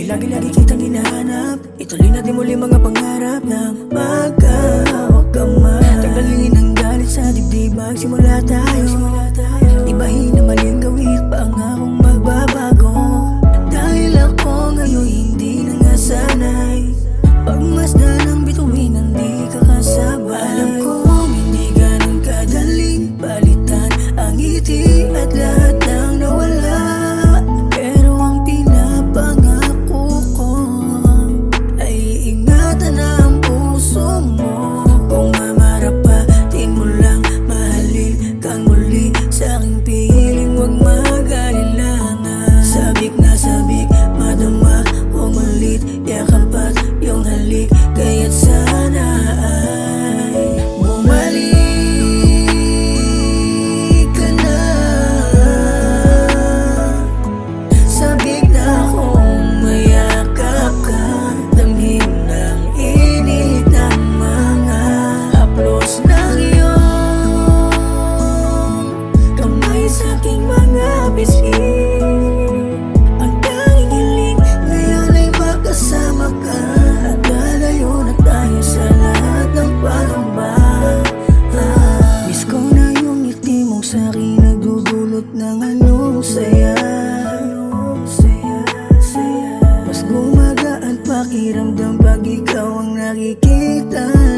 Lagi-lagi kitang hinahanap. Ituloy natin muli mga pangarap na magkahawak kamay. Tanggalin ang galit sa dibdib, magsimula tayo. Ibahin na maling gawin, pangakong magbabago. Dahil ako ngayon hindi na nga sanay. Pagmasdan ng bituin, hindi ka kasabay. Alam kong hindi ganun kadaling palitan ang ngiti at lahat ng nawala. Pero ang pinapangako ko ay ingatan ang puso mo. Kung mamarapatin mo lang, mahalin kang muli sa aking piling, huwag mag-alala. Sabik na sabik, madama o malit, yakap at yung halik. Kaya't sana ay bumalik ka na. Sabik na akong mayakap ka, damhin ng init ng mga haplos ng iyong kamay sa aking mga bisig. Ang tanging hiling ngayon ay makasama ka at lalayo na tayo sa lahat ng pangamba. Miss ko na yung ngiti mong sa'kin nagdudulot ng anong saya. Mas gumagaan pakiramdam pag ikaw ang nakikita.